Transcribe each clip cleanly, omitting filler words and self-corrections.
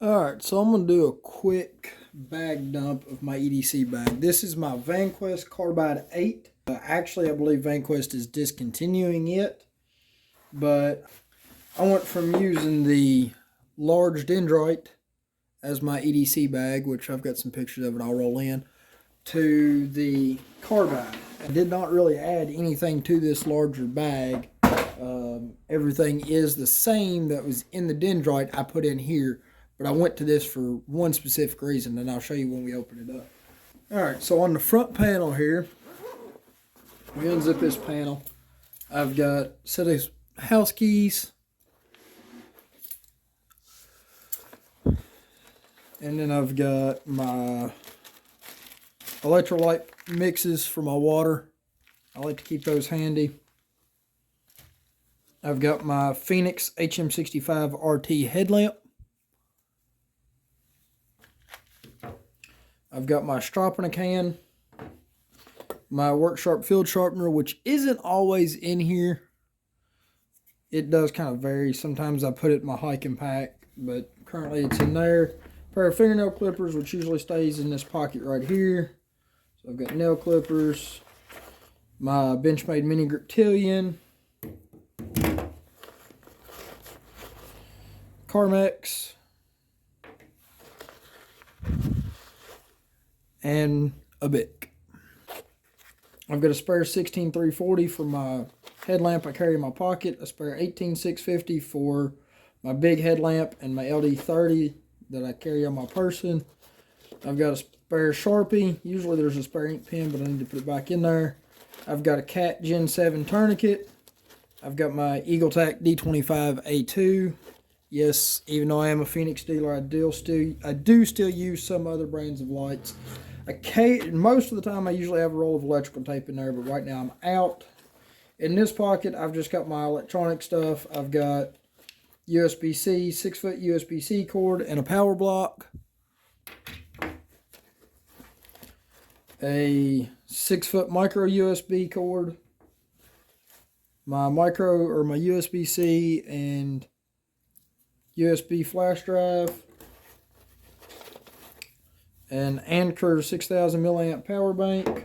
Alright, so I'm going to do a quick bag dump of my EDC bag. This is my VanQuest Carbide 8. Actually, I believe VanQuest is discontinuing it, but I went from using the large dendrite as my EDC bag, which I've got some pictures of it I'll roll in, to the Carbide. I did not really add anything to this larger bag. Everything is the same that was in the dendrite I put in here. But I went to this for one specific reason, and I'll show you when we open it up. Alright, so on the front panel here, we unzip this panel. I've got a set of house keys. And then I've got my electrolyte mixes for my water. I like to keep those handy. I've got my Phoenix HM65 RT headlamp. I've got my strop in a can, my Work Sharp field sharpener, which isn't always in here. It does kind of vary. Sometimes I put it in my hiking pack, but currently it's in there. A pair of fingernail clippers, which usually stays in this pocket right here. So I've got nail clippers, my Benchmade Mini Griptilian, Carmex, and a Bic. I've got a spare 16340 for my headlamp I carry in my pocket, a spare 18650 for my big headlamp, and my LD30 that I carry on my person. I've got a spare Sharpie. Usually there's a spare ink pen, but I need to put it back in there. I've got a Cat Gen 7 tourniquet. I've got my EagleTac D25A2. Yes, even though I am a Phoenix dealer, I do still use some other brands of lights. Most of the time, I usually have a roll of electrical tape in there, but right now I'm out. In this pocket, I've just got my electronic stuff. I've got USB-C, 6-foot USB-C cord, and a power block. A 6-foot micro USB cord. My USB-C and USB flash drive, an Anker 6000 milliamp power bank,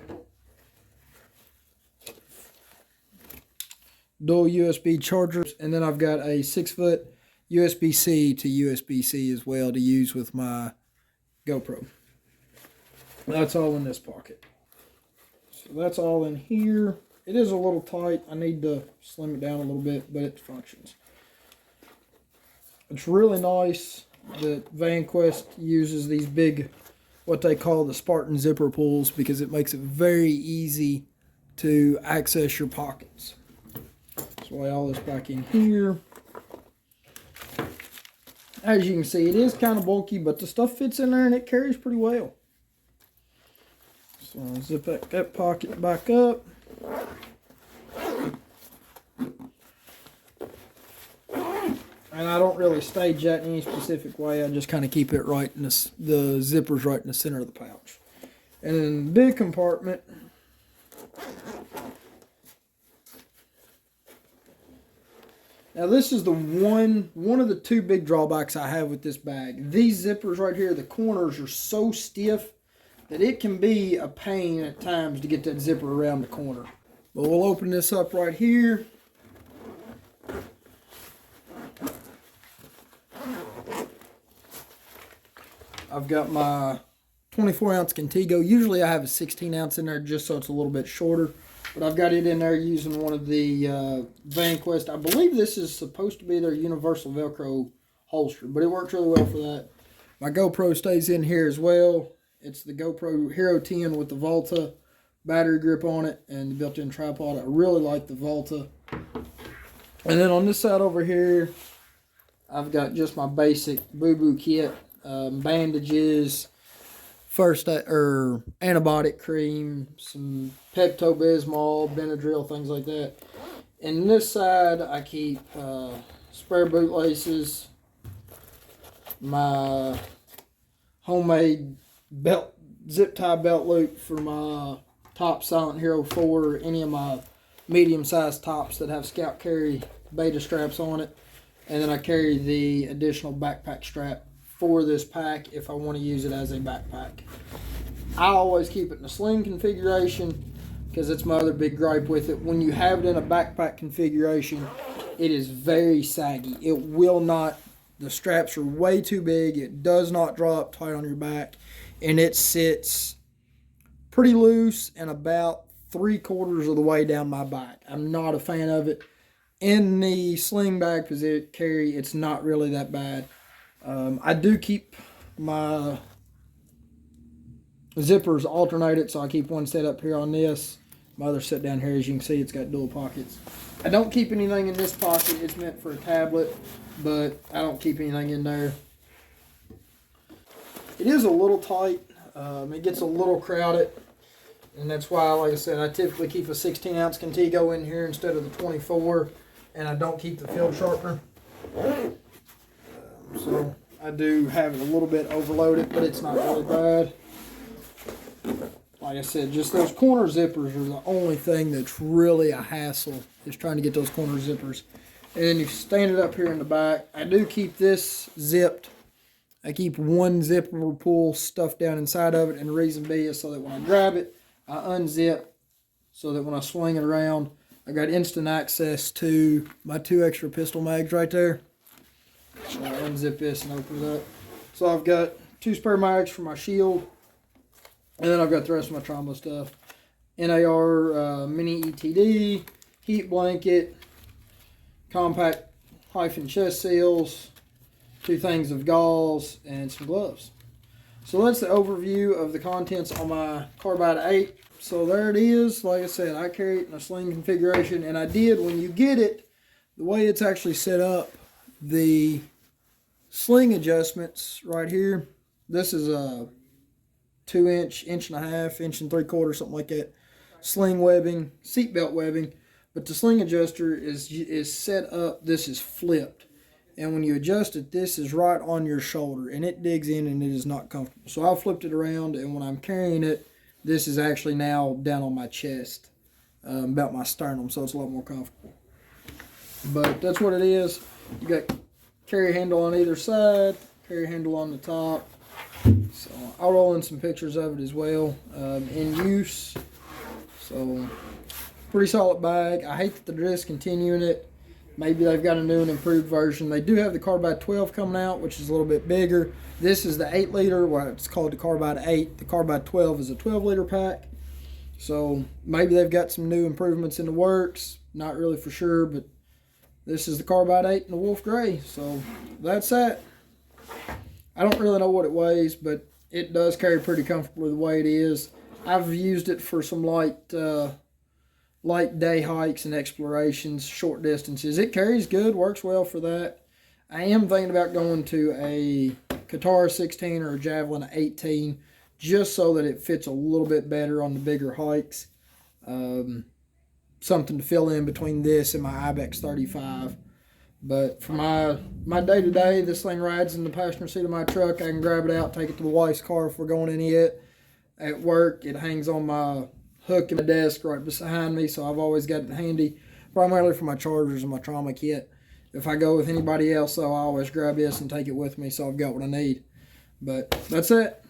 dual USB chargers, and then I've got a 6-foot USB-C to USB-C as well to use with my GoPro. That's all in this pocket. So that's all in here. It is a little tight. I need to slim it down a little bit, but it functions. It's really nice that VanQuest uses these big, what they call the Spartan zipper pulls, because it makes it very easy to access your pockets. So lay all this back in here. As you can see, it is kind of bulky, but the stuff fits in there and it carries pretty well. So I'll zip that pocket back up. And I don't really stage that in any specific way. I just kind of keep it right in the zippers right in the center of the pouch. And in the big compartment, now this is the one of the two big drawbacks I have with this bag. These zippers right here, the corners are so stiff that it can be a pain at times to get that zipper around the corner. But we'll open this up right here. I've got my 24-ounce Contigo. Usually I have a 16-ounce in there just so it's a little bit shorter. But I've got it in there using one of the VanQuest. I believe this is supposed to be their universal Velcro holster, but it works really well for that. My GoPro stays in here as well. It's the GoPro Hero 10 with the Volta battery grip on it and the built-in tripod. I really like the Volta. And then on this side over here, I've got just my basic boo-boo kit. Bandages, antibiotic cream, some Pepto-Bismol, Benadryl, things like that. And this side, I keep spare bootlaces, my homemade zip tie belt loop for my top Silent Hero 4, any of my medium-sized tops that have Scout Carry beta straps on it. And then I carry the additional backpack strap for this pack if I want to use it as a backpack. I always keep it in a sling configuration because it's my other big gripe with it. When you have it in a backpack configuration, it is very saggy. It will not, the straps are way too big. It does not drop tight on your back, and it sits pretty loose and about 3/4 of the way down my back. I'm not a fan of it. In the sling bag carry, it's not really that bad. I do keep my zippers alternated, so I keep one set up here on this. My other set down here, as you can see, it's got dual pockets. I don't keep anything in this pocket. It's meant for a tablet, but I don't keep anything in there. It is a little tight. It gets a little crowded, and that's why, like I said, I typically keep a 16-ounce Contigo in here instead of the 24, and I don't keep the field sharpener. So I do have it a little bit overloaded, but it's not really bad. Like I said, just those corner zippers are the only thing that's really a hassle, is trying to get those corner zippers. And then you stand it up here in the back. I do keep this zipped. I keep one zipper pull stuff down inside of it, and the reason being is so that when I grab it, I unzip so that when I swing it around, I got instant access to my 2 extra pistol mags right there. So I unzip this and open it up. So I've got 2 spare mags for my shield. And then I've got the rest of my trauma stuff. NAR mini ETD, heat blanket, compact hyphen chest seals, 2 things of gauze, and some gloves. So that's the overview of the contents on my Carbide 8. So there it is. Like I said, I carry it in a sling configuration. And I did, when you get it, the way it's actually set up, the sling adjustments right here, this is a 2-inch, 1.5 inch, 1 3/4, something like that, sling webbing, seatbelt webbing, but the sling adjuster is set up, this is flipped, and when you adjust it, this is right on your shoulder, and it digs in and it is not comfortable. So I flipped it around, and when I'm carrying it, this is actually now down on my chest, about my sternum, so it's a lot more comfortable. But that's what it is. You got carry handle on either side, carry handle on the top. So I'll roll in some pictures of it as well in use. So pretty solid bag. I hate that they're discontinuing it. Maybe they've got a new and improved version. They do have the Carbide 12 coming out, which is a little bit bigger. This is the 8 liter, well, it's called the Carbide 8. The Carbide 12 is a 12 liter pack. So maybe they've got some new improvements in the works. Not really for sure, but this is the Carbide 8 in the Wolf Gray. So that's that. I don't really know what it weighs, but it does carry pretty comfortably the way it is. I've used it for some light day hikes and explorations, short distances. It carries good, works well for that. I am thinking about going to a Katara 16 or a Javelin 18, just so that it fits a little bit better on the bigger hikes. Something to fill in between this and my Ibex 35. But for my day-to-day, this thing rides in the passenger seat of my truck. I can grab it out, take it to the wife's car if we're going in it. At work, it hangs on my hook in my desk right behind me, so I've always got it handy, primarily for my chargers and my trauma kit. If I go with anybody else, though, I always grab this and take it with me, so I've got what I need. But that's it.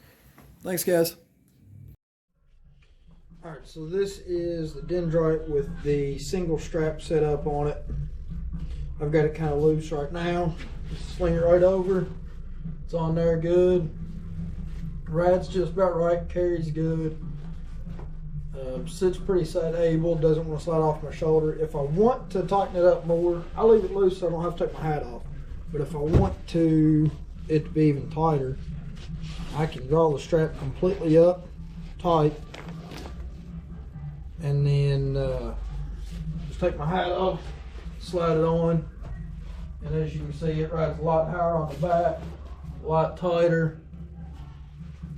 Thanks, guys. Alright, so this is the dendrite with the single strap set up on it. I've got it kind of loose right now. Just sling it right over. It's on there good. Rides just about right, carries good. Sits pretty stable, doesn't want to slide off my shoulder. If I want to tighten it up more, I leave it loose so I don't have to take my hat off. But if I want it to be even tighter, I can draw the strap completely up, tight, and then just take my hat off, slide it on, and as you can see, it rides a lot higher on the back, a lot tighter.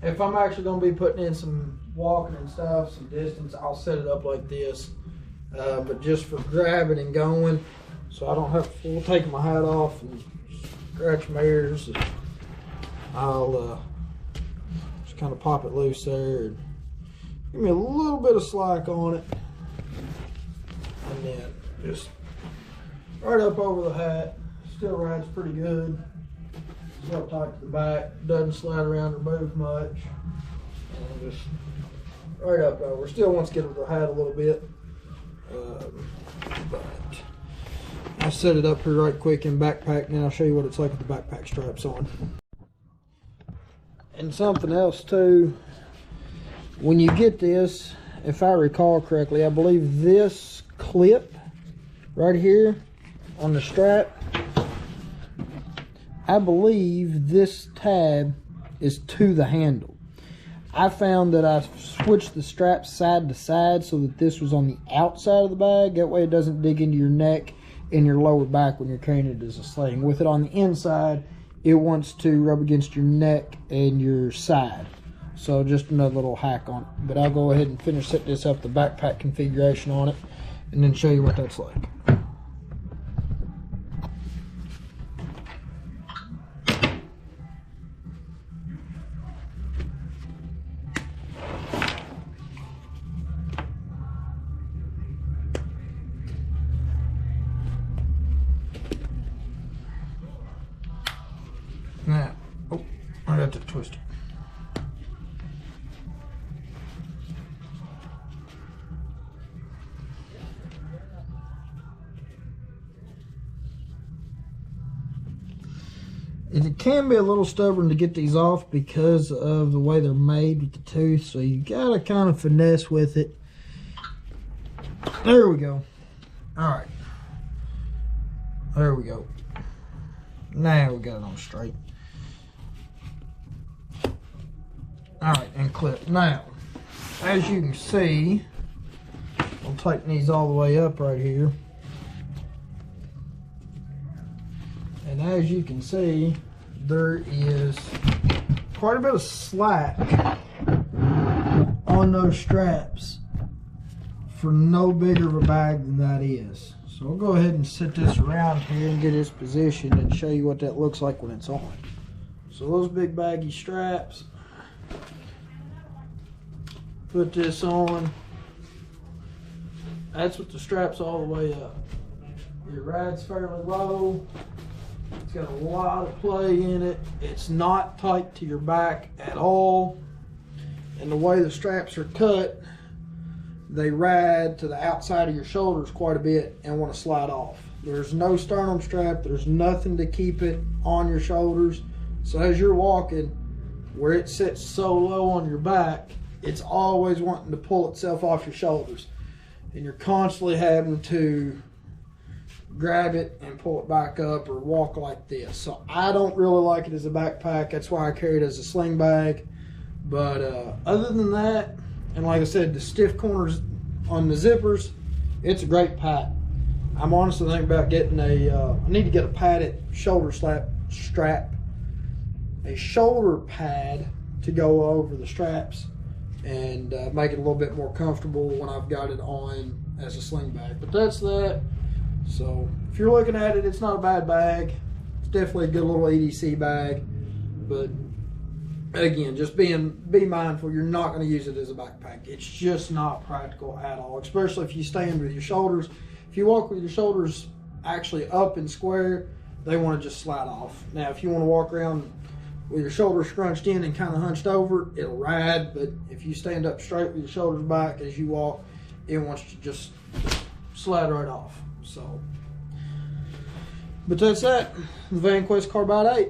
If I'm actually going to be putting in some walking and stuff, some distance, I'll set it up like this. But just for grabbing and going, so I don't have to full take my hat off and scratch my ears, I'll just kind of pop it loose there and give me a little bit of slack on it, and then just right up over the hat. Still rides pretty good. real tight to the back, doesn't slide around or move much. And just right up over. Still wants to get over the hat a little bit. But I'll set it up here right quick in backpack, and then I'll show you what it's like with the backpack straps on. And something else too, when you get this, if I recall correctly, I believe this clip right here on the strap, I believe this tab is to the handle. I found that I switched the straps side to side so that this was on the outside of the bag. That way it doesn't dig into your neck and your lower back when you're carrying it as a sling. With it on the inside, it wants to rub against your neck and your side. So just another little hack on it. But I'll go ahead and finish setting this up, the backpack configuration on it, and then show you what that's like. Now, oh, I got to twist it. And it can be a little stubborn to get these off because of the way they're made with the tooth, so you gotta kind of finesse with it. There we go. All right. There we go. Now we got it on straight. Alright, and clip. Now, as you can see, I'll tighten these all the way up right here. And as you can see, there is quite a bit of slack on those straps for no bigger of a bag than that is. So I'll go ahead and set this around here and get this positioned and show you what that looks like when it's on. So those big baggy straps, put this on. That's with the straps all the way up. It rides fairly low. It's got a lot of play in it. It's not tight to your back at all. And the way the straps are cut, they ride to the outside of your shoulders quite a bit and want to slide off. There's no sternum strap. There's nothing to keep it on your shoulders. So as you're walking, where it sits so low on your back, it's always wanting to pull itself off your shoulders. And you're constantly having to grab it and pull it back up or walk like this. So I don't really like it as a backpack. That's why I carry it as a sling bag. But other than that, and like I said, the stiff corners on the zippers, it's a great pack. I'm honestly thinking about getting I need to get a padded shoulder strap, a shoulder pad to go over the straps and make it a little bit more comfortable when I've got it on as a sling bag. But that's that. So if you're looking at it, it's not a bad bag. It's definitely a good little EDC bag. But again, just be mindful, you're not going to use it as a backpack. It's just not practical at all, especially if you stand with your shoulders. If you walk with your shoulders actually up and square, they want to just slide off. Now, if you want to walk around with your shoulders scrunched in and kind of hunched over, it'll ride. But if you stand up straight with your shoulders back as you walk, it wants to just slide right off. So, but that's that. The VanQuest Carbide 8.